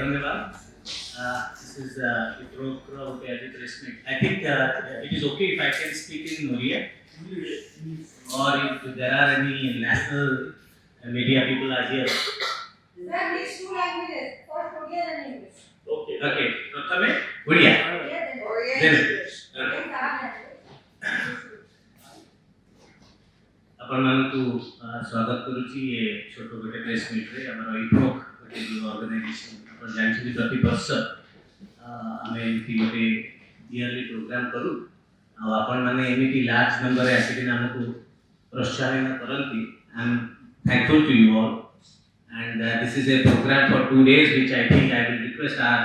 धन्यवाद. This is IPROCH press meet. I think it is okay if I can speak in Oriya, or if there are any national media people are here. Sir, these two languages, first Oriya and English. Okay. Okay. Prathame Oriya. Then English. अपन मानकु स्वागत करूची ये छोटो गोटे press meet रे हमर IPROCH गोटे organisation अपन जानछि प्रति वर्ष हमें एमती गोटे ईयरली प्रोग्राम करू आ अपन माने एमिति लार्ज नंबर रे आसी दिन हमकु प्रोत्साहन करंती. I am thankful to you all and this is a program for 2 days which I think I will request our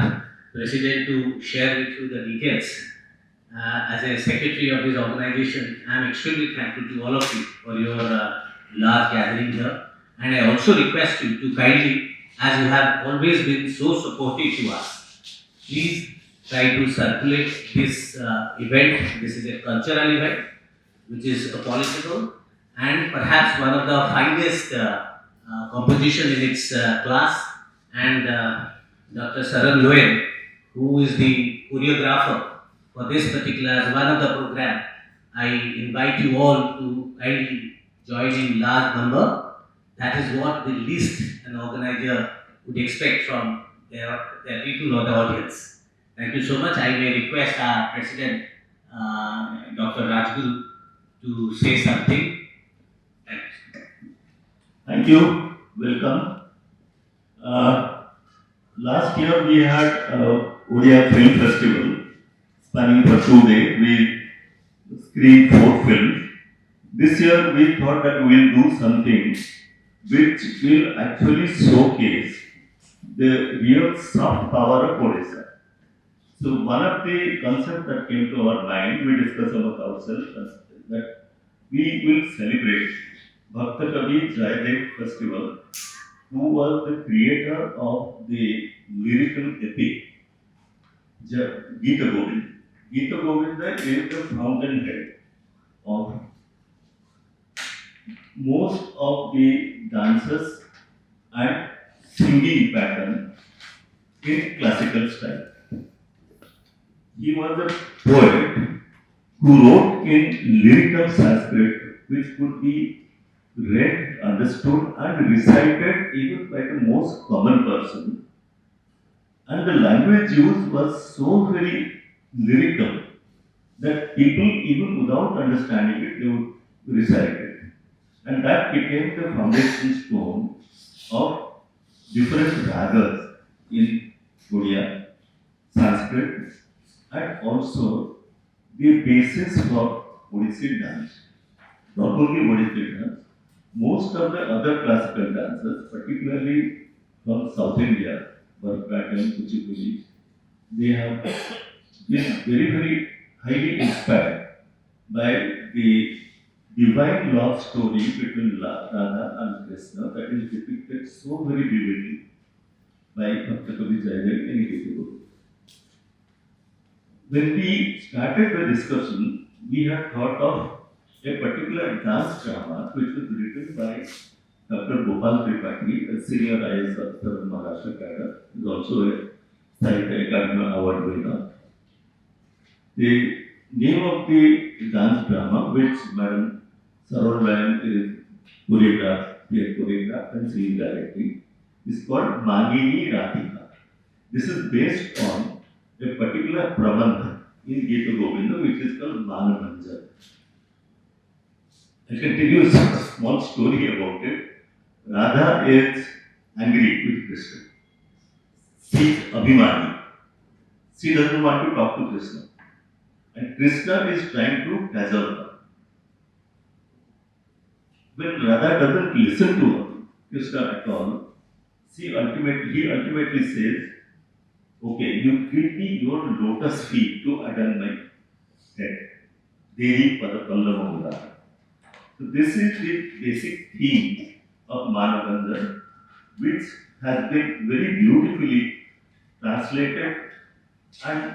president to share with you the details. As a secretary of this organization, I am extremely thankful to all of you for your large gathering here, and I also request you to kindly, as you have always been so supportive to us, please try to circulate this event. This is a cultural event which is a political and perhaps one of the finest composition in its class, and Dr. Sharon Lowen, who is the choreographer for this particular one of the program. I invite you all to kindly join in large number. That is what the least an organizer would expect from their people or the audience. Thank you so much. I may request our president, Dr. Rajguru, to say something. Thank you. Welcome. Last year we had Odia Film Festival spanning for 2 days. We screened 4 films. This year we thought that we will do something which will actually showcase the real soft power of Odissi. So one of the concepts that came to our mind, we discussed about ourselves, that we will celebrate Bhakta Kavi Jayadev festival, who was the creator of the lyrical epic Geeta Govinda. Geeta Govinda is the fountainhead of most of the dances and singing pattern in classical style. He was a poet who wrote in lyrical Sanskrit, which could be read, understood and recited even by the most common person. And the language used was so very lyrical that people, even without understanding it, they would recite it. And that became the foundation stone of different ragas in Odia, Sanskrit, and also the basis for Odissi dance. Not only Odissi dance, most of the other classical dances, particularly from South India, Bharatanatyam, Kuchipudi, they have been very, very highly inspired by the divine love story between Radha and Krishna that is depicted so very vividly by Bhakta Kavi Jayadev and Geeta Govinda. When we started the discussion, we had thought of a particular dance drama which was written by Dr. Gopal Tripathi, a senior IAS officer of Maharashtra cadre, who is also a Sahitya Academy Award winner. The name of the dance drama, which Madam Sharon Lowen is choreographed and singing directly, is called Manini Radhika. This is based on a particular prabandha in Geeta Govinda, which is called Manamanjal. I can tell you a small story about it. Radha is angry with Krishna. She is Abhimani. She doesn't want to talk to Krishna. And Krishna is trying to dazzle her. When Radha doesn't listen to Krishna at all, he ultimately says, okay, you give me your lotus feet to adorn my head. Devi Padapallamamula. So this is the basic theme of Manavandar, which has been very beautifully translated and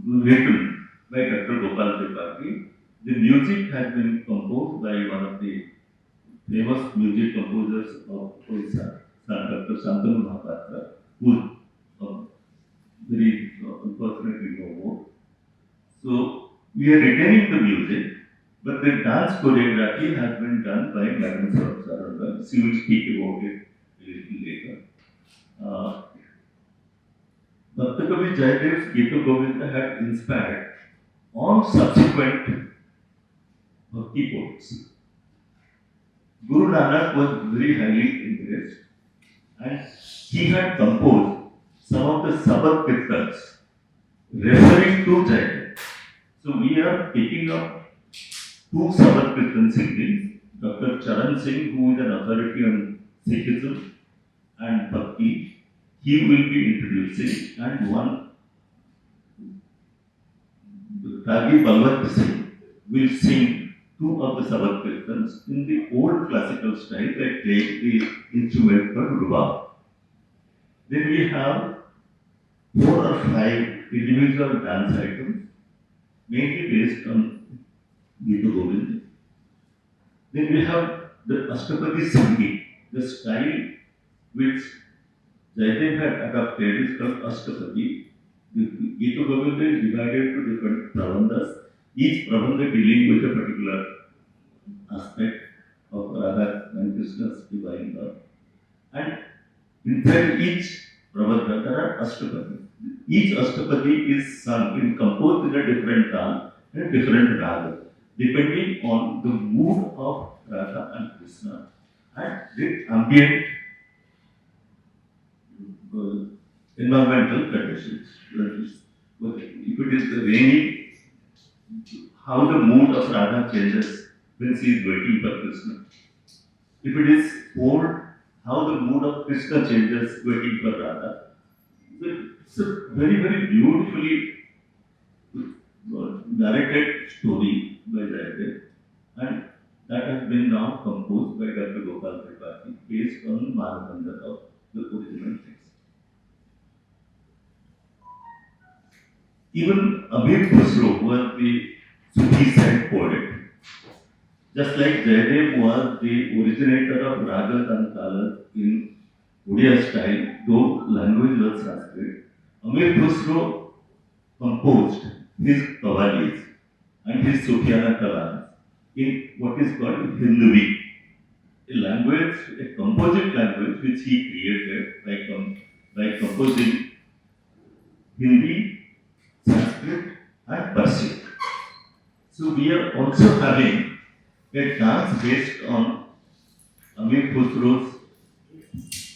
written by Dr. Gopal Tripathi. The music has been composed by one of the famous music composers of Odisha, Dr. Shantanu Mahapatra, who very unfortunately no more. So we are retaining the music, but the dance choreography has been done by Madam Sharon Lowen. She will speak about it a little later. Bhakta Kavi Jayadev's Geeta Govinda had inspired all subsequent bhakti poets. Guru Nanak was very highly impressed, and he had composed some of the Sabbath Kirtans referring to Jayadev. So we are picking up two Sabbath Kirtan singings, Dr. Charan Singh, who is an authority on Sikhism and Bhakti, he will be introducing, and one Ragi Balwant Singh will sing two of the Sabbath Kirtans in the old classical style by playing the instrument called Ruba. Then we have 4 or 5 individual dance items, mainly based on Geeta Govinda. Then we have the Ashtapadi Recitals, the style which Jayadev had adopted is called Ashtapadi. The Geeta Govinda is divided into different prabandhas, each prabandha dealing with a particular aspect of Radha and Krishna's divine love. And inside each prabandha there are Ashtapadi. Each Ashtapadi is sung in composed in a different tal and different raga, depending on the mood of Radha and Krishna and the ambient environmental conditions. If it is raining, how the mood of Radha changes when she is waiting for Krishna. If it is cold, how the mood of Krishna changes waiting for Radha. So it's a very, very beautifully narrated story by Jayadev, and that has been now composed by Dr. Gopal Tripathi based on the Manabandha of the original text. Even Amir Khusro was the Sufi side poet. Just like Jayadev was the originator of ragas and talas in Odia style, though language was Sanskrit, Amir Khusro composed his qawwalis and his Sufyana kalams in what is called Hinduvi, a language, a composite language which he created by composing Hindi, Sanskrit and Persian. So we are also having a dance based on Amir Khusro's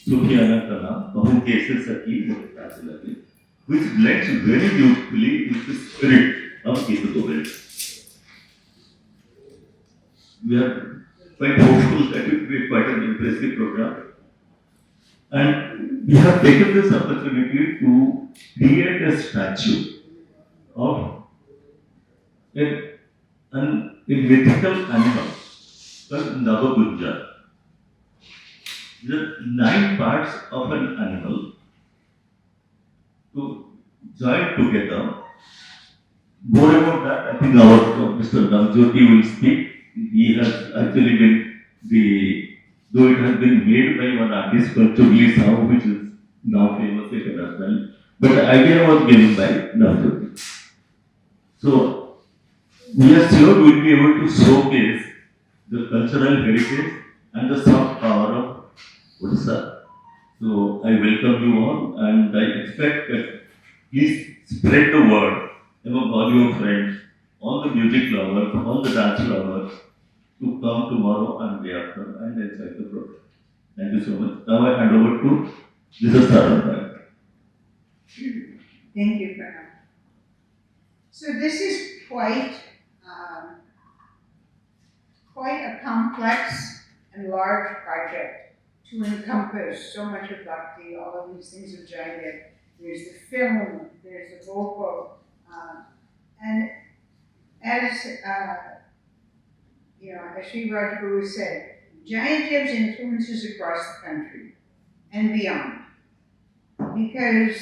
Sufyana Kalam, Bahu Kese Saki Muttasila, which blends very beautifully with the spirit of Geeta Govinda. We are quite hopeful that it will be quite an impressive program. And we have taken this opportunity to create a statue of a mythical animal called Navagunja. There are 9 parts of an animal to join together. More about that, I think our Mr. Navjyoti will speak. He has actually been though it has been made by one artist called Chugli Sahu, which is now famous internationally, but the idea was given by Navjyoti. So, we are sure we will be able to showcase the cultural heritage and the soft power of Odisha. So, I welcome you all, and I expect that please spread the word among all your friends, all the music lovers, all the dance lovers, to come tomorrow and day after and enjoy the program. Thank you so much. Now I hand over to Mrs. Sharon Lowen. Thank you, Pranav. So this is quite a complex and large project to encompass so much of Bhakti, all of these things of Jayadev. There's the film, there's the vocal, and as as Sri Rajguru said, Jayadev's influences across the country and beyond, because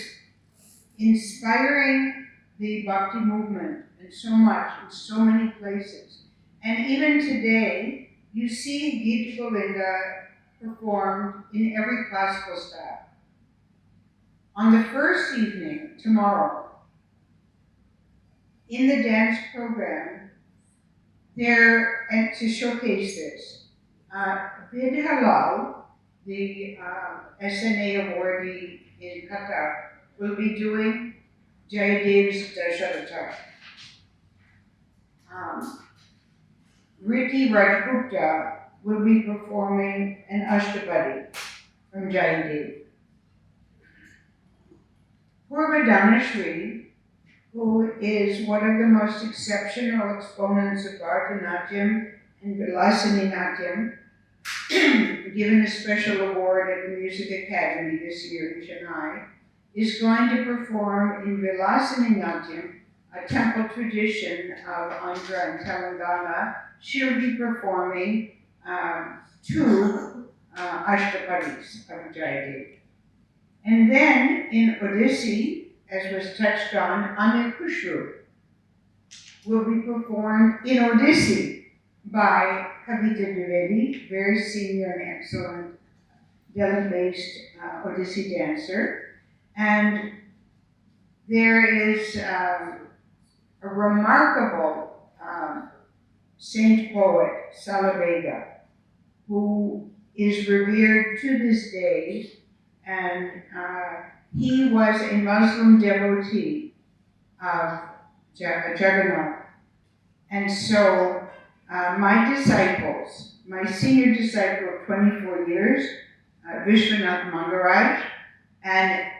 inspiring the Bhakti movement in so much, in so many places. And even today, you see Geeta Govinda performed in every classical style. On the first evening, tomorrow, in the dance program, and to showcase this, Bid Halal, the SNA awardee in Kathak, will be doing Jayadev's Dasharata. Riddhi Rajgupta will be performing an Ashtapadi from Jayadev. Purva Dhanashri, who is one of the most exceptional exponents of Bharatanatyam and Vilasini Natyam, given a special award at the Music Academy this year in Chennai, is going to perform in Vilasini Natyam, a temple tradition of Andhra and Telangana. She'll be performing two Ashtapadis of Jayadev. And then in Odissi, as was touched on, Anil Kushru will be performed in Odissi by Kavita Dwivedi, very senior and excellent Delhi-based Odissi dancer. And there is a remarkable saint poet, Salabega, who is revered to this day, and he was a Muslim devotee of Jagannath. And so my disciples, my senior disciple of 24 years, Vishwanath Mangaraj, and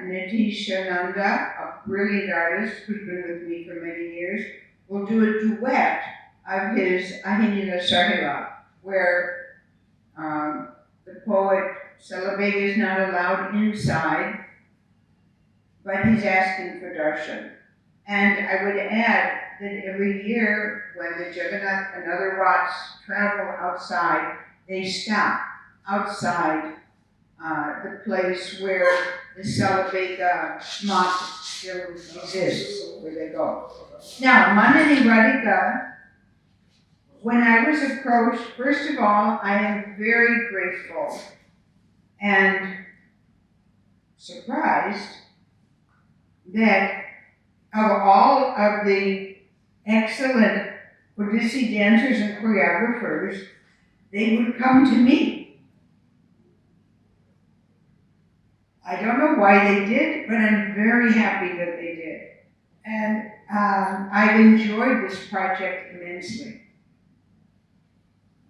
Nitishananda, a brilliant artist who's been with me for many years, will do a duet of his Ahinila Sahila, where the poet Salabega is not allowed inside, but he's asking for darshan. And I would add that every year when the Jagannath and other Rats travel outside, they stop outside the place where the Salabega Mat still exists, where they go. Now, Manini Radhika, when I was approached, first of all, I am very grateful and surprised that of all of the excellent Odissi dancers and choreographers, they would come to me. I don't know why they did, but I'm very happy that they did. And I've enjoyed this project immensely.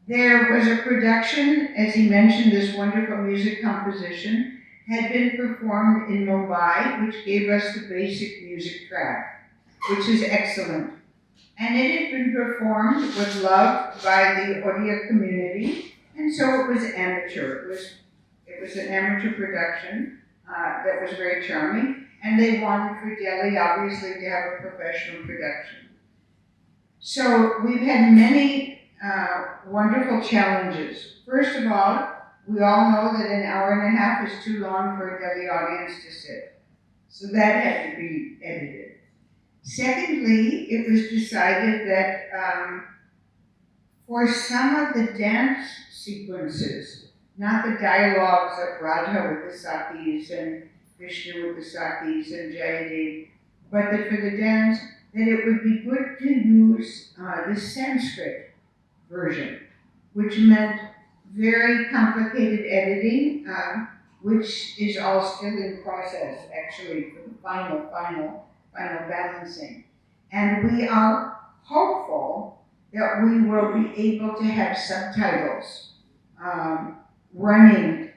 There was a production, as he mentioned, this wonderful music composition had been performed in Mumbai, which gave us the basic music track, which is excellent. And it had been performed with love by the Odia community, and so it was amateur. It was an amateur production that was very charming, and they wanted for Delhi, obviously, to have a professional production. So we've had many wonderful challenges. First of all, we all know that an hour and a half is too long for a Delhi audience to sit. So that had to be edited. Secondly, it was decided that for some of the dance sequences, not the dialogues of Radha with the Sakis and Krishna with the Sakis and Jayadev, but that for the dance, that it would be good to use the Sanskrit version, which meant very complicated editing, which is all still in process, actually, for the final balancing. And we are hopeful that we will be able to have subtitles running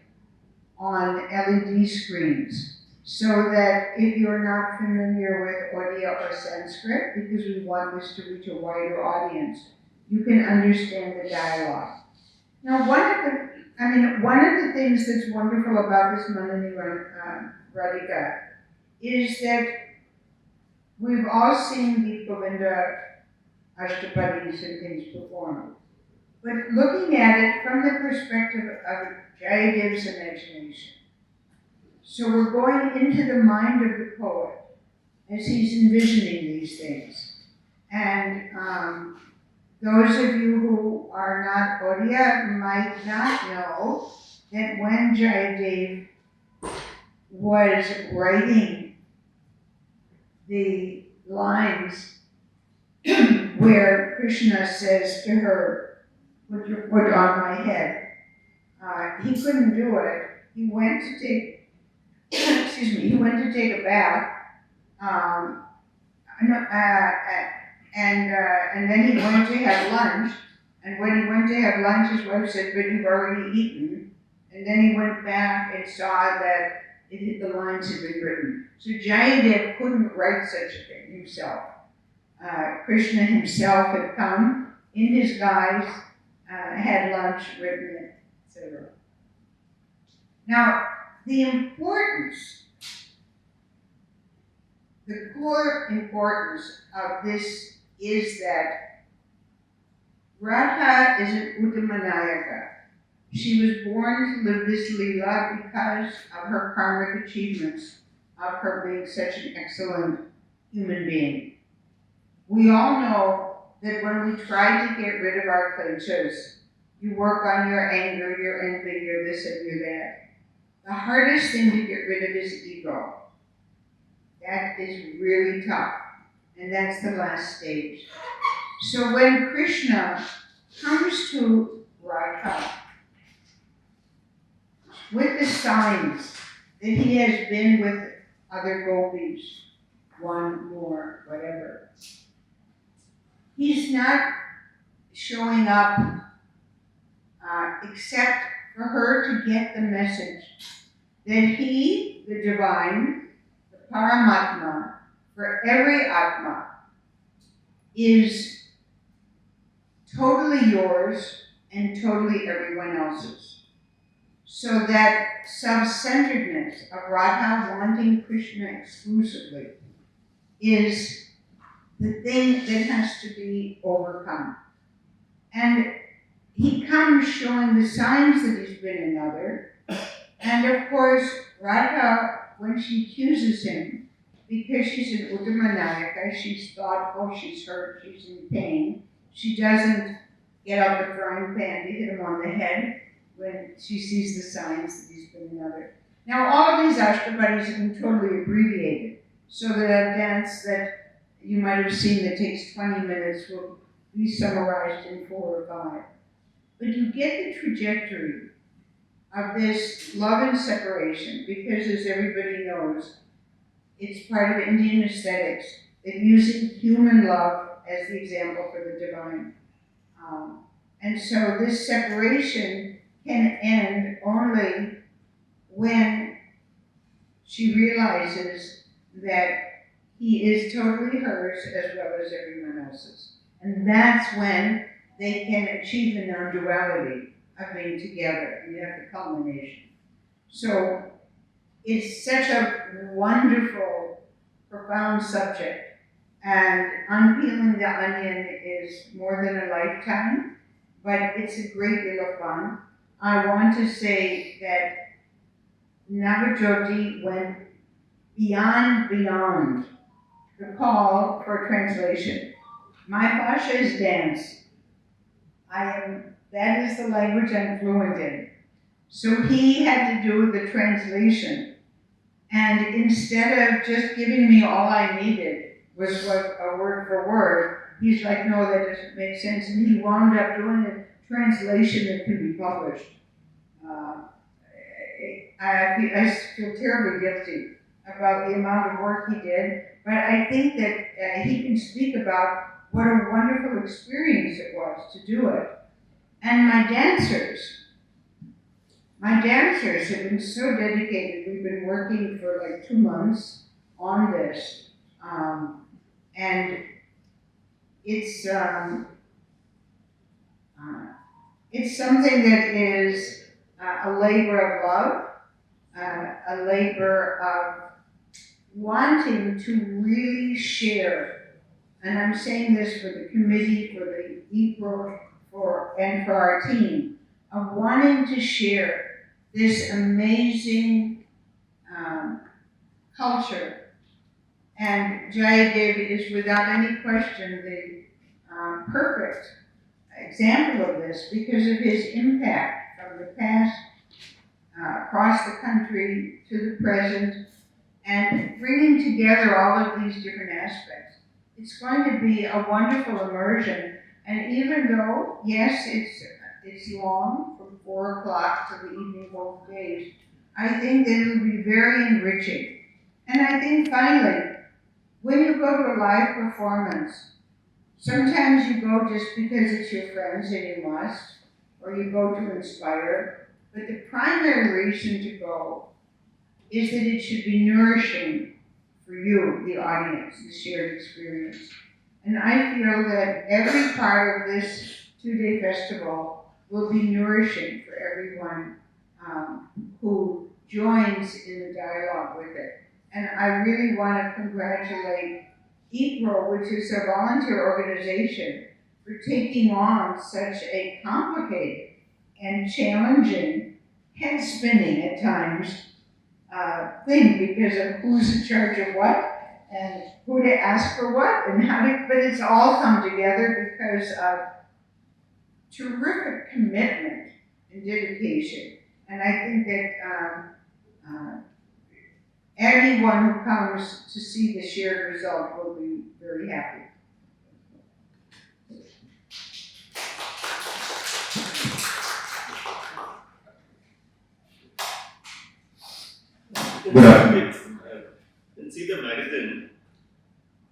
on LED screens, so that if you're not familiar with Odia or Sanskrit, because we want this to reach a wider audience, you can understand the dialogue. Now, one of the things that's wonderful about this Manini Radhika is that we've all seen Geeta Govinda, Ashtapadis and things performed. But looking at it from the perspective of Jayadev's imagination. So we're going into the mind of the poet as he's envisioning these things. And those of you who are not Odia might not know that when Jayadev was writing the lines where Krishna says to her, "Put your foot on my head." He couldn't do it. He went to take, excuse me, he went to take a bath, and then he went to have lunch. And when he went to have lunch, his wife said, "But you've already eaten." And then he went back and saw that the lines had been written. So Jayadev couldn't write such a thing himself. Krishna himself had come in his guise, had lunch, written it, etc. Now, the core importance of this is that Radha is an Uttamanayaka. She was born to live this Leela because of her karmic achievements, of her being such an excellent human being. We all know that when we try to get rid of our kleshas, you work on your anger, your envy, your this and your that. The hardest thing to get rid of is ego. That is really tough, and that's the last stage. So when Krishna comes to Radha with the signs that he has been with other gopis, one more, whatever, he's not showing up except for her to get the message that he, the divine, the Paramatma, for every Atma, is totally yours and totally everyone else's. So that self-centeredness of Radha wanting Krishna exclusively is the thing that has to be overcome. And he comes showing the signs that he's been another. And of course, Radha, when she accuses him, because she's an Uttamanayaka, she's thoughtful, she's hurt, she's in pain, she doesn't get out the frying pan to hit him on the head when she sees the signs that he's been another. Now, all of these Ashtapadis have been totally abbreviated, so that a dance that you might have seen that takes 20 minutes will be summarized in 4 or 5. But you get the trajectory of this love and separation, because as everybody knows, it's part of Indian aesthetics, that using human love as the example for the divine. And so this separation can end only when she realizes that he is totally hers as well as everyone else's. And that's when they can achieve the non-duality of being together, and you have the culmination. So it's such a wonderful, profound subject, and unpeeling the onion is more than a lifetime, but it's a great deal of fun. I want to say that Navajyoti went beyond the call for translation. My Pasha is dance. That is the language I'm fluent in. So he had to do the translation. And instead of just giving me all I needed, was what a word for word, he's like, no, that doesn't make sense. And he wound up doing a translation that can be published. I feel terribly guilty about the amount of work he did, but I think that he can speak about what a wonderful experience it was to do it. And my dancers have been so dedicated. We've been working for like 2 months on this. And it's something that is a labor of love, a labor of wanting to really share. And I'm saying this for the committee, for the IPROCH, and for our team, of wanting to share this amazing culture. And Jayadev is without any question the perfect example of this because of his impact from the past across the country to the present, and bringing together all of these different aspects. It's going to be a wonderful immersion, and even though, yes, it's long, from 4 o'clock to the evening both days, I think that it'll be very enriching. And I think finally, when you go to a live performance, sometimes you go just because it's your friends and you must, or you go to inspire, but the primary reason to go is that it should be nourishing for you, the audience, the shared experience. And I feel that every part of this 2-day festival will be nourishing for everyone who joins in the dialogue with it. And I really want to congratulate IPRO, which is a volunteer organization, for taking on such a complicated and challenging, head-spinning at times, thing because of who's in charge of what and who to ask for what and how to, but it's all come together because of terrific commitment and dedication. And I think that anyone who comes to see the shared result will be very happy. Good afternoon. And see the magazine.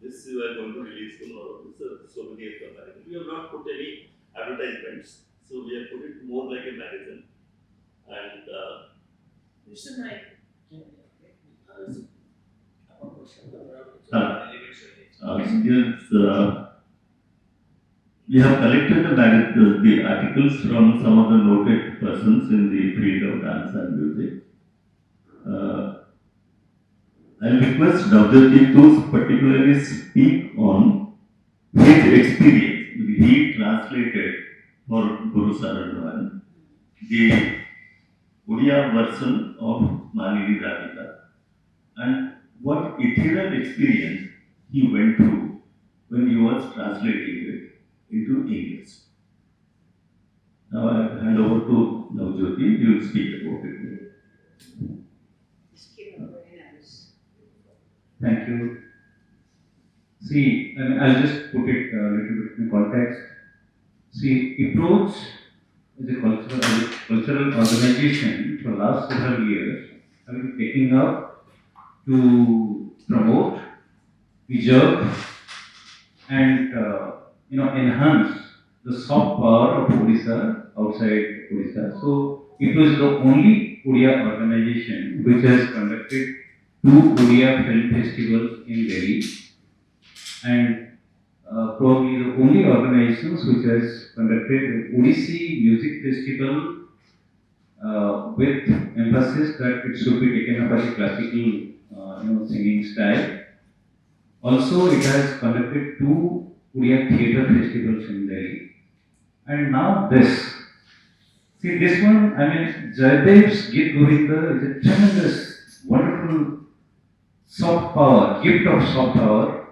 This we are going to release tomorrow. This is so many of the magazine. We have not put any advertisements, so we have put it more like a magazine. And Who's the mic? we have collected the articles from some of the noted persons in the field of dance and music. I request Navjoti to particularly speak on his experience. He translated for Guru Sharon Lowen the Odia version of Manini Radhika and what ethereal experience he went through when he was translating it into English. Now I hand over to Navjoti, you will speak about it. Thank you. See, I'll just put it a little bit in context. See, IPROCH is a cultural organization for the last several years. Have been taking up to promote, preserve, and enhance the soft power of Odisha outside Odisha. So it was the only Odia organization which has conducted 2 Odia film festivals in Delhi, and probably the only organizations which has conducted the Odissi music festival with emphasis that it should be taken up as a classical singing style. Also, it has conducted 2 Odia theatre festivals in Delhi, and now this. See, this one, Jayadev's Geeta Govinda is a tremendous, wonderful soft power, gift of soft power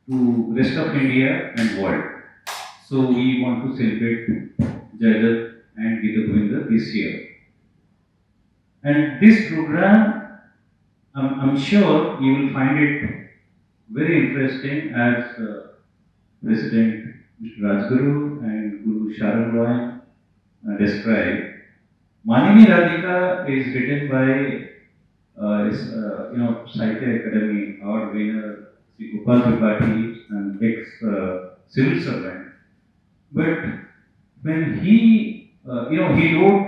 to rest of India and world. So we want to celebrate Jayadev and Geeta Govinda this year. And this program, I'm sure you will find it very interesting as President Mr. Rajguru and Guru Sharon Lowen described. Manini Radhika is written by Sahitya Academy award winner Sri Gopal Tripathi, an ex-civil servant. But when he wrote,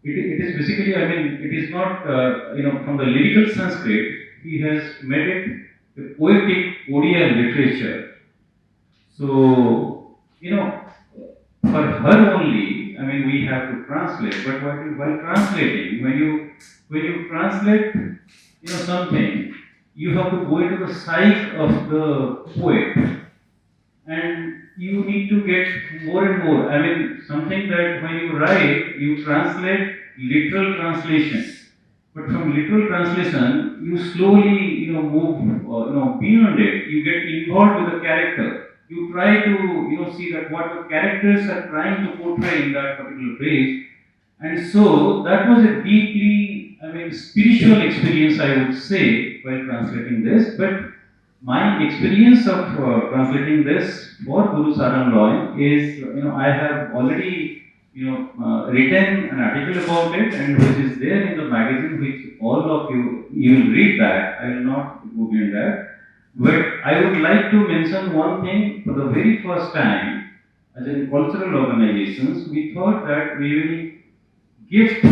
it is basically, it is not, from the lyrical Sanskrit, he has made it a poetic Odia literature. So, for her only, we have to translate, but while translating, when you translate, something, you have to go into the psyche of the poet, and you need to get more and more. Something that when you write, you translate literal translation, but from literal translation, you slowly, move, beyond it. You get involved with the character. You try to, see that what the characters are trying to portray in that particular page. And so that was a deeply, spiritual experience, I would say, while translating this, but my experience of translating this for Guru Sharon Lowen is, I have already, written an article about it, and which is there in the magazine, which all of you will read that. I will not go beyond that. But I would like to mention one thing. For the very first time, as in cultural organizations, we thought that we will gift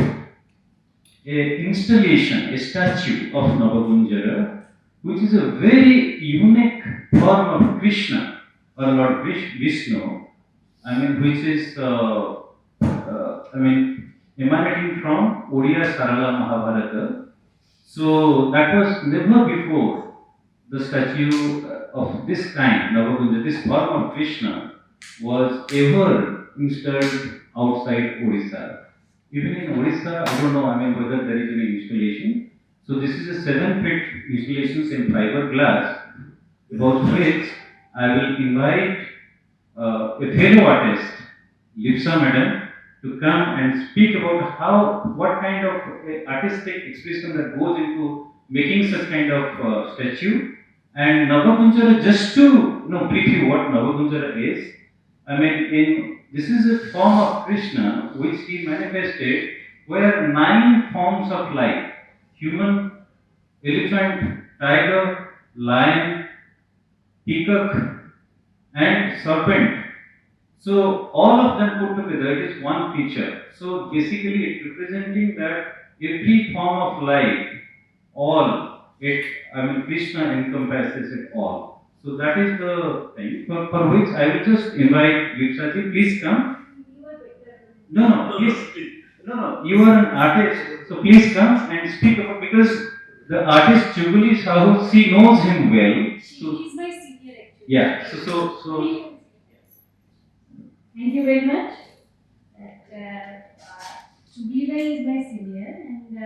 a installation, a statue of Navagunjara, which is a very unique form of Krishna or Lord Vishnu. Which is emanating from Odia Sarala Mahabharata. So that was never before the statue of this kind, Navagunja, this form of Krishna, was ever installed outside Odisha. Even in Odisha, I don't know, whether there is any installation. So this is a 7-feet installations in fiberglass, about which I will invite a fellow artist, Lipsa Madam, to come and speak about what kind of artistic expression that goes into making such kind of statue. And Navagunjara, just to brief you what Navagunjara is, this is a form of Krishna which he manifested where 9 forms of life: human, elephant, tiger, lion, peacock, and serpent. So all of them put together, it is one feature. So basically, it representing that every form of life, Krishna encompasses it all. So that is the thing for which I will just invite Vipsaji, please come. No, please. No, you are an artist, so please come and speak about, because the artist Chuguli Sahu, she knows him well. She is my senior actually. Yeah, so Thank you very much. Chugli is my senior, and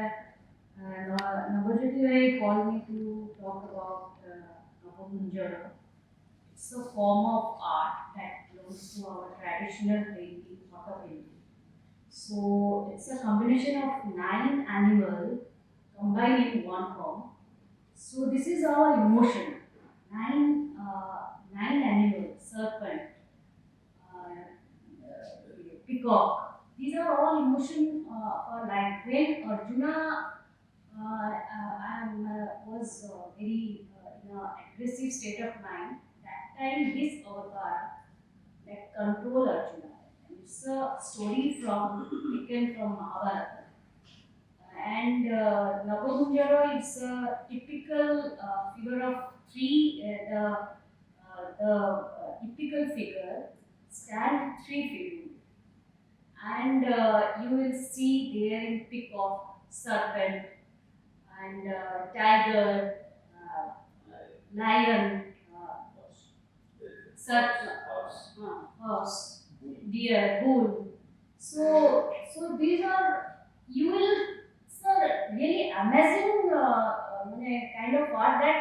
Navajyoti called me to talk about Navagunjara. It's a form of art that belongs to our traditional painting, water painting. So it's a combination of 9 animals combined in one form. So this is our emotion. 9 animals: serpent, peacock. These are all emotion like when Arjuna was very in an aggressive state of mind. That time his avatar control Arjuna. And it's a story taken from Mahabharata. And Navagunjara is a typical figure of 3. The typical figure stand 3 feet, and you will see there in peacock, serpent, and tiger, lion, horse, deer, bull. So these are, you will, sir, really amazing kind of art that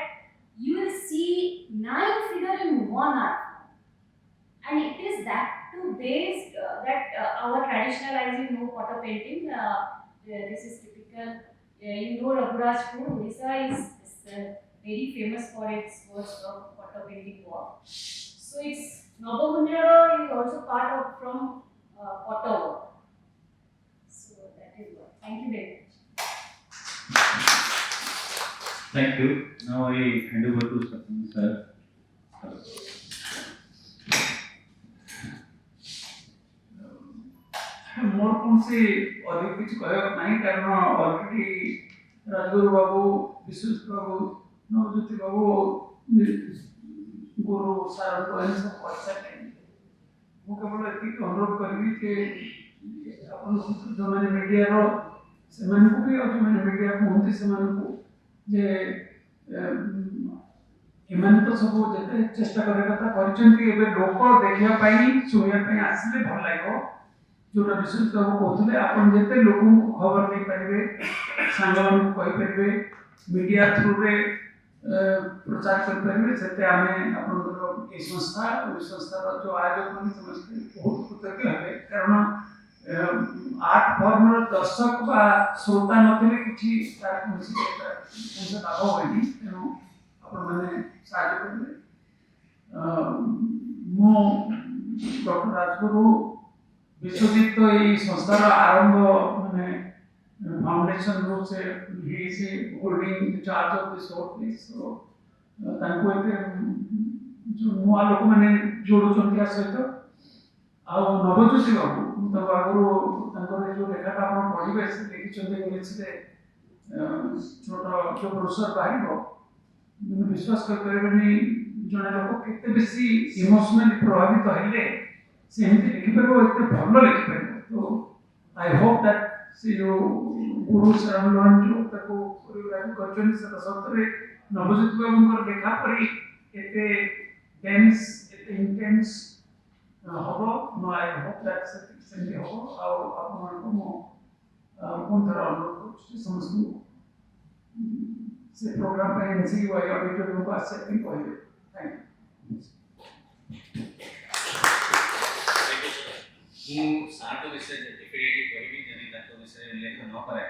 you will see 9 figures in one art. And it is that too based that our traditional, as you know, water painting. This is typical. Ragurajpur, Odisha is very famous for its works of water painting work. So it's Navagunjara is also part of from water work. So that is what. Thank you very much. thank you. Now I hand over to Satyan sir. मोर कौन से अधिक कुछ कहब नहीं, कारण already Rajguru बाबू, विश्वेश बाबू, नवज्योति बाबू, गुरु Saran Lowden सब पहुंचा नहीं। मु केवल एतिक अनुरोध करी कि अपन जो माने मीडिया रो से माने को भी, जो माने मीडिया को होती से माने को जे एମାନେ तो सब जेते चेष्टा करे कथा करचंती, एबे लोक देखिया पाई सुनिया पाई आसिले भल लागो। जोटा विशेष बाबू कहते आपन जेते लोक खबर नहीं पारे, सांग को कहि पारे, मीडिया थ्रू रे प्रचार कर पारे, सेते आमे आपन ए संस्था जो आयोजक माने समस्त बहुत कृतज्ञ हेबे। कारण आर्ट फॉर्म दर्शक बा श्रोता नथिले किछि तार कोनसे लाभ होइनी तेणु आपण माने साहाय्य करबे मो डॉक्टर राजगुरु विश्वजित तो ये संस्थार आरंभ माने फाउंडेशन रो से ही से holding charge of this whole place so तांको एते जो नुआ लोक माने जोडुचंती आ सहित आ नवज्योति बाबू तो आगु जो लेखाटा आप पढ़े से देखते इंग्लिश से छोट जो प्रोफेसर बाहर विश्वास करें जड़े लोक के बेसी इमोशनली प्रभावित हेले से एमती लिखिपर एत भल लिखिपर तो आई होप दैट से जो गुरु शरण लोहन जो कोरियोग्राफी कर सतरे नवज्योति बाबू लेखा पढ़ी एते डेंस एते इंटेंस हबो नो आई होप दैट सेंटी हबो आ आपण को कोन तरह अनुरोध करछि समस्त से प्रोग्राम पे NCUI ऑडिटोरियम को एक्सेप्टिंग कहिबे थैंक यू सार्ट विषय डेफिनेटली कहबी जदि ताको विषय उल्लेख न करे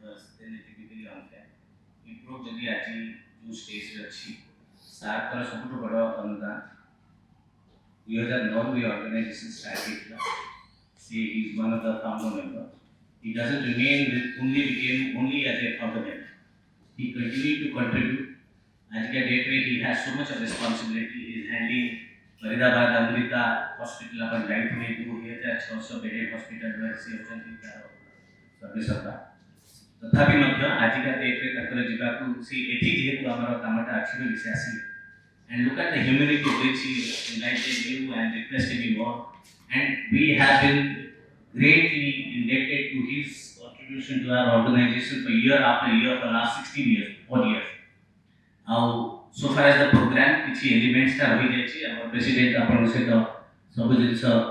then it will be unfair improve जदि आज जो स्टेज रे अछि सार्ट कर सबुठ बड़ अनुदान 2009 में organization started. See, he is one of the founder members. He doesn't remain with only as a founder member. He continued to contribute. As a date he has so much of responsibility. He is handling Faridabad Amrita Hospital अपन जाइत में 2600 bedded hospital में से होचंती service होता तथापि मध्य आज का date रे तकर जिबा को सी एथि जेहेतु हमर कामटा अछि विषय आसी and look at the humility which he invited you and requested you on. And we have been greatly indebted to his contribution to our organization for year after year for the last 16 years, 4 years. Now, so far as the program, which elements are our president,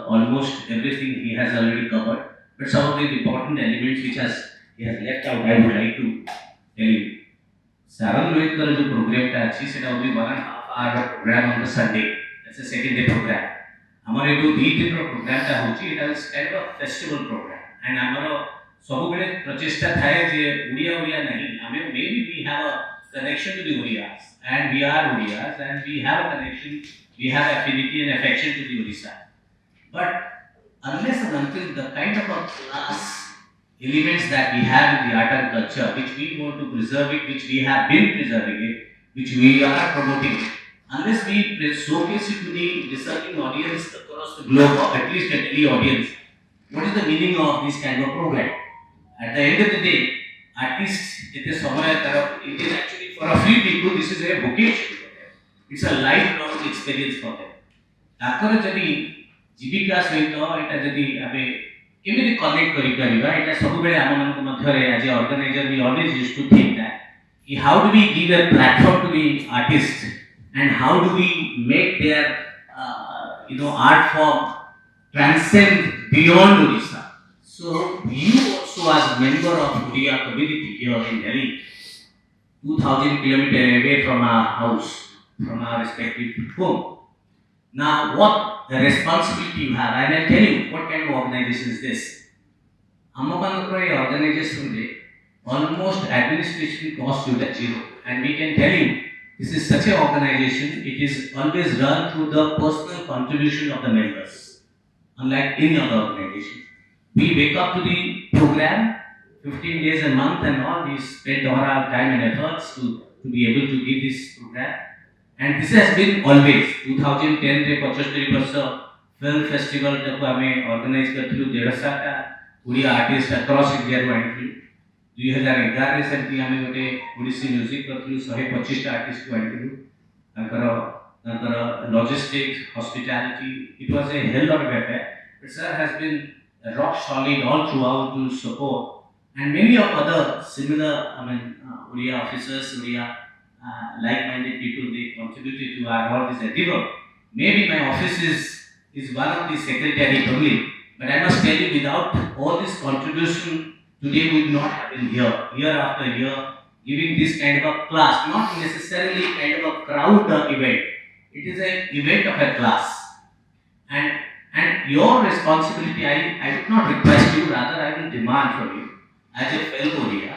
almost everything he has already covered. But some of the important elements which he has left out, I would like to tell you. Sharon Lowen का जो program था अच्छी से ना only 1.5 hour program on the Sunday. That's a second day program. हमारे जो 2 दिन का program था होची, it was kind of a festival program. And हमारा सब बड़े प्रचेष्टा था जे उड़िया नहीं, हमें maybe we have a connection to the Odiyas, and we are Odiyas, and we have a connection, we have affinity and affection to the Odisha. But unless and until the kind of a class elements that we have in the art and culture, which we want to preserve it, which we have been preserving it, which we are promoting it, unless we showcase it to the discerning audience across the globe, or at least a tele audience, what is the meaning of this kind of program? At the end of the day, artists, it is actually for a few people, this is a vocation for them. It's a lifelong experience for them. ताकर जदि जीविका सहित एटा जदि आबे केमिति connect करि परिबा एटा सब बेले हम मन मध्य रे as a organiser we always used to think that how do we give a platform to the artists and how do we make their art form transcend beyond Odisha. So you also as a member of Odia community here in Delhi, 2000 kilometers away from our house, from our respective home. Now what the responsibility you have, and I'll tell you what kind of organization is this. Amapanakra organization de almost administration cost you at zero, and we can tell you this is such an organization, it is always run through the personal contribution of the members, unlike any other organization. We wake up to the program 15 days a month and all, we spend all our time and efforts to be able to give this program, and this has been always 2010 रे 75 वर्ष film festival को हमें organise करथिलु 150 टा Odia artist across India रो आनिथिलु 2011 रे सेमती हमें गोटे Odissi music करथिलु 125 टा आर्टिस्ट को आनिथिलु ताकर logistics hospitality it was a hell of affair but sir has been rock solid all throughout to support, and many of other similar Odia officers, Odia like-minded people, they contributed to our all this endeavor. Maybe my office is one of the secretary only, but I must tell you, without all this contribution, today we would not have been here, year after year, giving this kind of a class, not necessarily kind of a crowd event. It is an event of a class. And And your responsibility, I would not request you, rather I will demand from you as a fellow Odia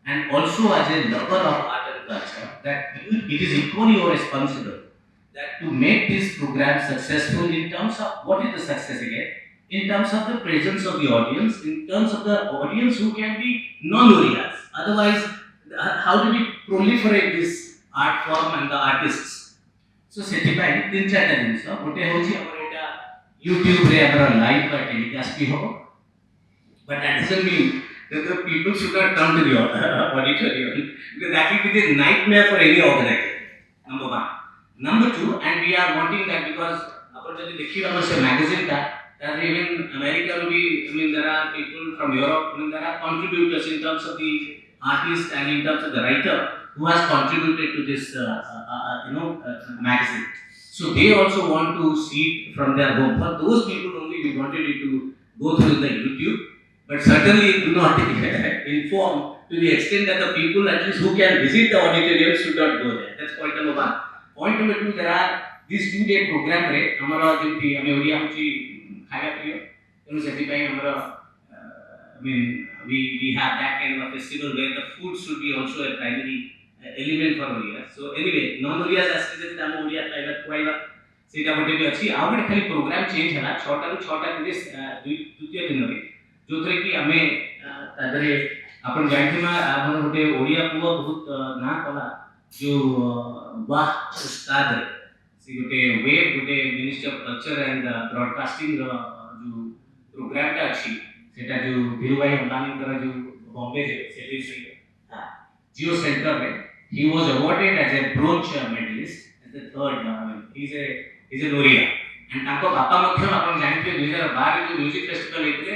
and also as a lover of art and culture that it is equally your responsibility that to make this program successful in terms of what is the success again? In terms of the presence of the audience, in terms of the audience who can be non-Orias. Otherwise, how do we proliferate this art form and the artists? So, ସେଥିପାଇଁ ତିନି ଚାରିଟା ଜିନିଷ ଗୋଟେ ହେଉଛି ଆମର ଏଇଟା ୟୁଟ୍ୟୁବରେ ଆମର ଲାଇଭ୍ ଟେଲିକାଷ୍ଟ ବି ହେବ but that doesn't mean that the people should not come to the auditorium because that will be the nightmare for any organizer. Number one. Number two, and we are wanting that because आपण ଯଦି ଦେଖିବା ଆମର ସେ magazine ଟା that even America will be, I mean there are people from Europe, I mean there are contributors in terms of the artist and in terms of the writer who has contributed to this magazine. So they also want to see it from their home. For those people only we wanted it to go through the YouTube, but certainly do not inform to the extent that the people at least who can visit the auditorium should not go there. That's point number one. Point number two, there are these 2-day program re amara jemti ame odia hochi khaya priyo tenu seti pai amara I mean we have that kind of a festival where the food should be also a primary element for Orias. So anyway, non-Orias asking that am Odia khaiba khaiba सेटा गोटे भी अछि आ गोटे खाली programme change हला 6टा रु 6टा द्वितीय दिन रे जोथरे कि आमे तादरे आपण जानिथिमा आपण गोटे ओडिया पुआ बहुत ना कला जो वाह उस्ताद से गोटे वेब गोटे ministry of culture and broadcasting रो जो प्रोग्राम ता अछि सेटा जो धीरुभाई अंबानी कर जो बॉम्बे सेटी से जियो सेंटर में he was awarded as a bronze medalist as the third he's a Oria and ताको बापा मध्य आपण जानिथे 2012 जो म्यूजिक फेस्टिवल हेतले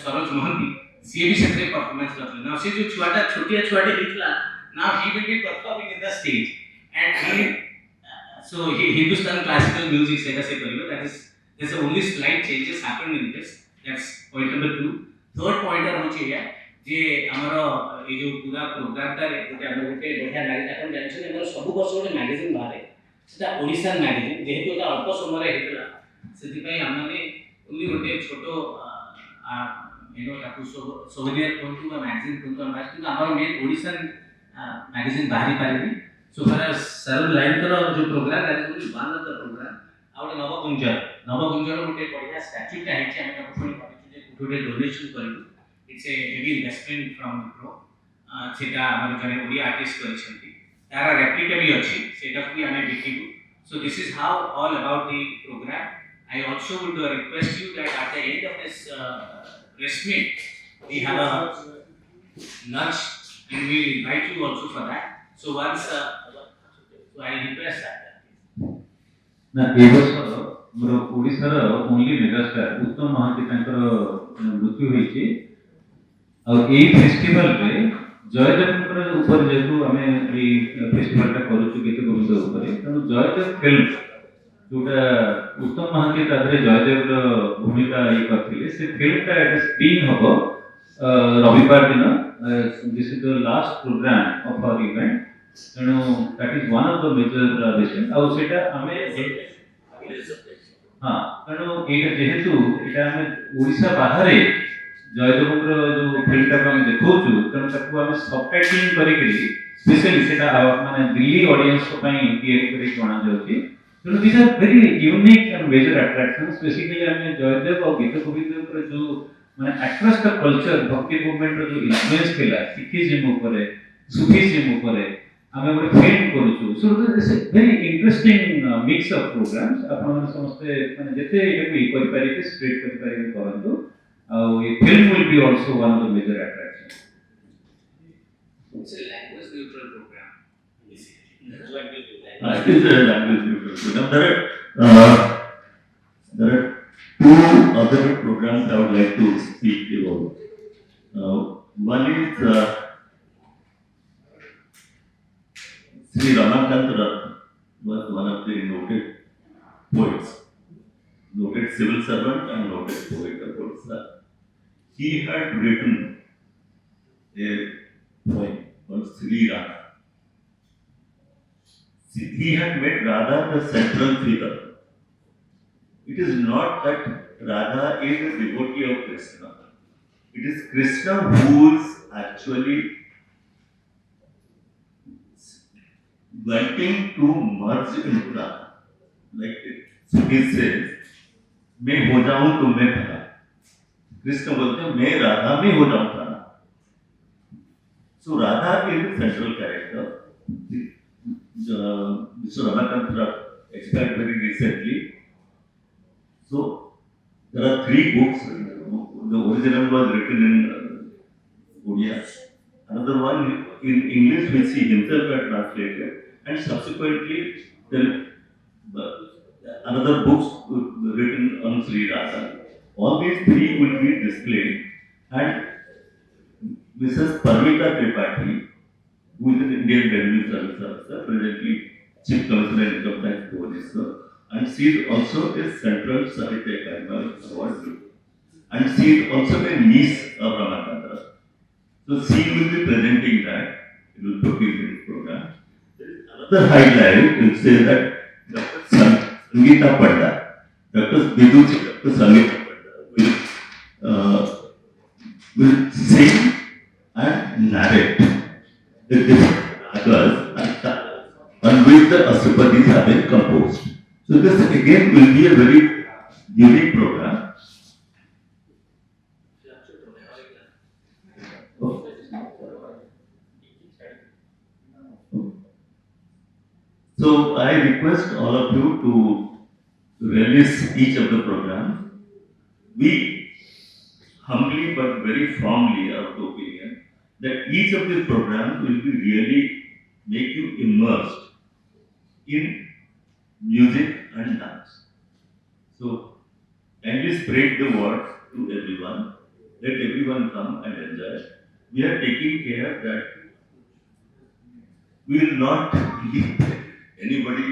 सरोज मोहंती सी भी सेtre परफॉर्मेंस करथले ना से जो छुआटा छोटिया छुआटे हितला now he will be performing in the stage and so Hindustan classical music सेटा से करियो that is there's only slight changes happened in this. That's point number 2. Third pointer होची या जे हमरो ए जो पूरा प्रोग्राम ता गोटे हम गोटे बढ़िया लागे आपण जानछन हमरो सब वर्ष गोटे मैगजीन बारे सेटा ओडिशान मैगजीन जेहेतु एटा अल्प समय रे हेतला सेति पई हमने ओनली गोटे छोटो ताकू सोविनियर कोंतु बा मैगजीन कोंतु हम बात କିନ୍ତୁ हमरो मेन ओडिशान मैगजीन बाहरी पारेनी सो फॉर सरल लाइन करो जो प्रोग्राम है वो one of the programme out Navagunjara गोटे बढ़िया स्टैच्यू टा हेछि हम ताकू पुनी जे गोटे डोनेशन करियो it's a heavy investment from IPROCH सेटा हमर जने ओडिया आर्टिस्ट करिसेंती तारा रेप्लिका भी अछि सेटा भी हमें देखिबु so this is how all about the program. I also would request you that at the end of this press meet we have a lunch and we invite you also for that. So once so I request that ना ए वर्ष मोर ओडिसा रो only megastar उत्तम महांती तांकर मृत्यु होईची और ए festival रे जयदेवकर ऊपर जेतु हमें ए festival टा करूछु गीत गोविंद ऊपर तनु जयदेव फिल्म जोटा उत्तम महांती तादरे जयदेव रो भूमिका ए करथिले से फिल्म टा एटा स्क्रीन हबो रविवार दिन this is the last programme of our event तनु that is one of the major relation और सेटा हमें हां तनु एटा जेहेतु एटा हमें ओडिसा बाहर जयदेवकर जो फिल्म टा हम देखौछु तनु ताकू हम सबटाइटिंग करी स्पेशली सेटा माने दिल्ली ऑडियंस को पई क्रिएट करी जणा जाउची तनु this are very unique and major attractions basically हमें जयदेव और गीता गोविंद पर जो माने across the culture bhakti movement रो जो इन्फ्लुएंस केला सिखिज्म ऊपर सूफीज्म ऊपर हमें गोटे फिल्म करूछु so this is very interesting mix of programmes आपण समस्त माने जते एबी करि पारिबे स्प्रेड करि पारिबे करंतु a film will be also one of the major attractions. it's a language neutral program basically that's what we do It is a language neutral program. There are two other programs I would like to speak about. One is Sri Ramakant was one of the noted poets, noted civil servant and noted poet of Odissi. He had written a poem called Sri Radha. He had made Radha the central figure it is not that Radha is a devotee of Krishna. It is Krishna who is actually wanting to merge into Radha. Like he says, मैं हो जाऊं तो मैं भला. कृष्ण बोलते हैं मैं राधा में हो जाऊं भला. So Radha is the central character. Mr. Ramakant explained very recently. So there are 3 books. The original was written in Odia. Another one in English which he himself had translated, and subsequently another books written on Sri Radha. All these 3 will be displayed, and Mrs. Parmita Tripathi, who is an Indian Revenue Service officer, presently Chief Commissioner Income Tax to Odissi, and she is also a Central Sahitya Akademi Award, and she is also a niece of Ramakanta. So she will be presenting that. It will showcase in this program. Another highlight will say that Dr. Sangeeta Panda, Dr. Biduji, Dr. Sangeeta Panda will sing and narrate the different ragas on which the Ashtapadis have been composed. So this again will be a very unique program. So I request all of you to relish each of the programs. We humbly but very firmly are of the opinion that each of the programs will be really make you immersed in music and dance. So kindly spread the word to everyone. Let everyone come and enjoy. We are taking care that we will not leave anybody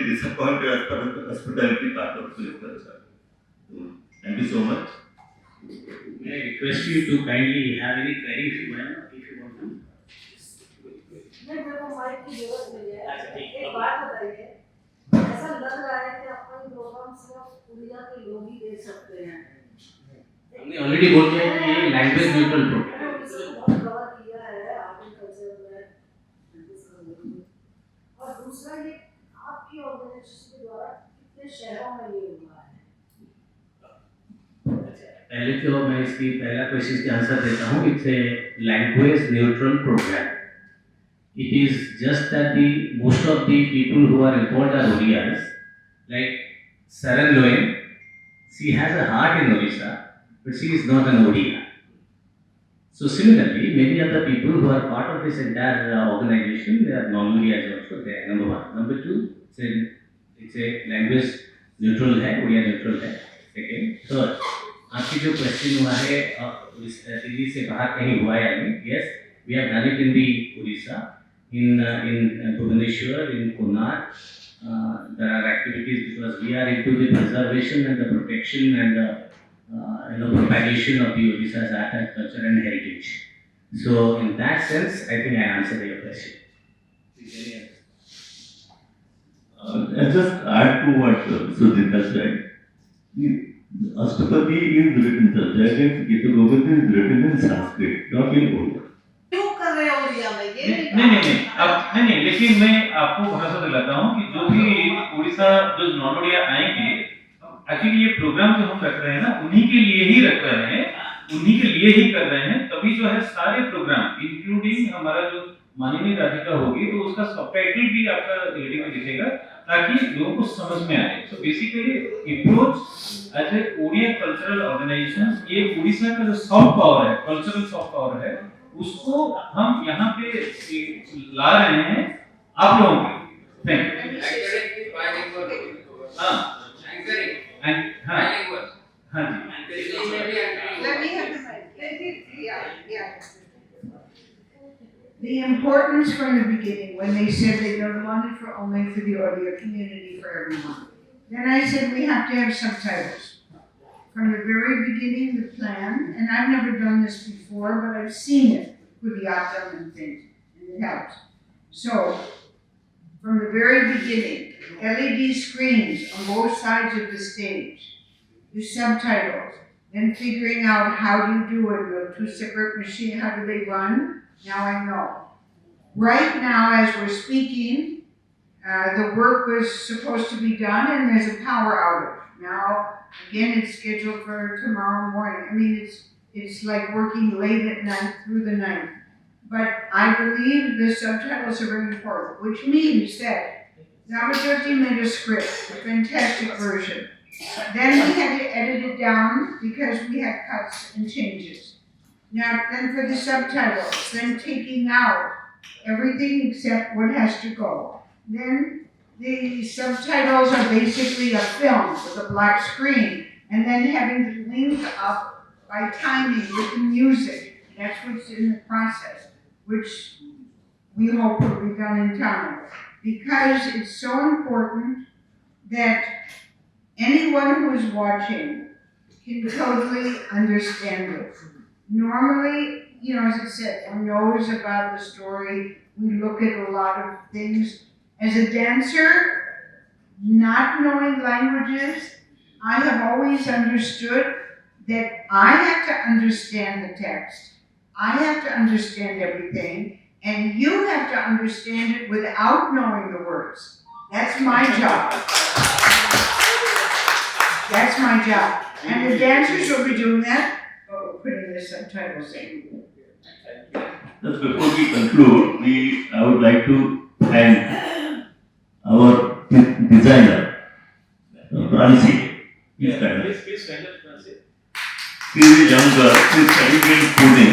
disappointed as far as the hospitality part of the culture. Thank you so much. May I request you to kindly have any queries if you want to. नहीं मेरे को mic की जरूरत नहीं है। अच्छा, ठीक है। एक बात बताइए, ऐसा लग रहा है कि आपका ये प्रोग्राम सिर्फ उड़िया के लोग ही देख सकते हैं। हमने ऑलरेडी बोल दिया कि ये लैंग्वेज न्यूट्रल प्रोग्राम मैंने उड़ीसा को बहुत कवर किया है आर्ट एंड कल्चर में, और दूसरा ये आपकी ऑर्गेनाइजेशन के द्वारा कितने शहरों में ये हुआ है? पहले तो मैं इसकी पहला क्वेश्चन के आंसर देता हूँ. It's a language neutral programme. It is just that most of the people who are involved are Odiyas, like Sharon Lowen. She has a heart in Odisha, but she is not an Odiya. So similarly, many other people who are part of this entire organization, they are non-Odiyas also there. Number one. Number two, it's a language neutral है, Odiya neutral है. Second, third, आपकी जो question हुआ है दिल्ली से बाहर कहीं हुआ या नहीं? Yes, we have done it in the Odisha. In Bhubaneswar, in Konark, there are activities because we are into the preservation and the protection and the propagation of the Odisha's art and culture and heritage. So in that sense, I think I answered your question. I'll just add to what Sudhita said. Ashtapadi is written in Jayadev, Geeta Govinda is written in Sanskrit, not in Odia. क्यों कर रहे हो उड़िया में? ये नहीं, लेकिन मैं आपको भरोसा दिलाता हूँ कि जो भी उड़ीसा जो नॉन ओडिया आएंगे, एक्चुअली ये प्रोग्राम जो हम रख रहे हैं ना, उन्हीं के लिए ही रख रहे हैं, उन्हीं के लिए ही कर रहे हैं. तभी जो है सारे प्रोग्राम इंक्लूडिंग हमारा जो मानिनी राधिका होगी, तो उसका सबटाइटल भी आपका एलईडी में दिखेगा ताकि लोगों को समझ में आए. So basically approach as a Odia cultural organisation, ये उड़ीसा का जो सॉफ्ट पावर है, कल्चरल सॉफ्ट पावर है, उसको हम यहाँ पे ला रहे हैं आप लोगों के. Thank you. हाँ जी. Let me have the mic. Yeah. The importance from the beginning, when they said they don't want it only for the audio community, for everyone. Then I said we have to have subtitles. From the very beginning, the plan, and I've never done this before, but I've seen it with the Atom and things, and it helps. So, from the very beginning, LED screens on both sides of the stage, the subtitles, then figuring out how do you do it, you have two separate machines, how do they run? Now I know. Right now, as we're speaking, the work was supposed to be done and there's a power outage. Now, again, it's scheduled for tomorrow morning. I mean, it's like working late at night through the night. But I believe the subtitles are very important, which means that Navajyoti made a script, a fantastic version. Then we had to edit it down because we had cuts and changes. Now, then for the subtitles, then taking out everything except what has to go. Then the subtitles are basically a film with a black screen, and then having to link up by timing with the music. That's what's in the process, which we hope will be done in time. Because it's so important that anyone who is watching can totally understand it. Normally, as I said, one knows about the story, we look at a lot of things. As a dancer, not knowing languages, I have always understood that I have to understand the text, I have to understand everything, and you have to understand it without knowing the words. That's my job. That's my job. And the dancers will be doing that, but we're putting the subtitles in. Just before we conclude, I would like to thank our designer, Francie. Please stand up. Please stand up, Francie. She is a young girl, she is studying in Pune.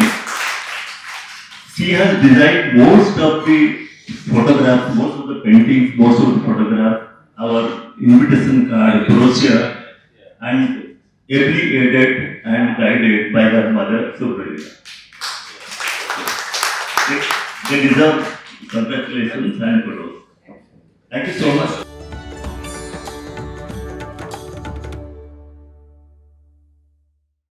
She has designed most of the photographs, most of the paintings, most of the photographs, our invitation card, brochure, and ably aided and guided by her mother, Supriya. They deserve congratulations and kudos. Thank you so much.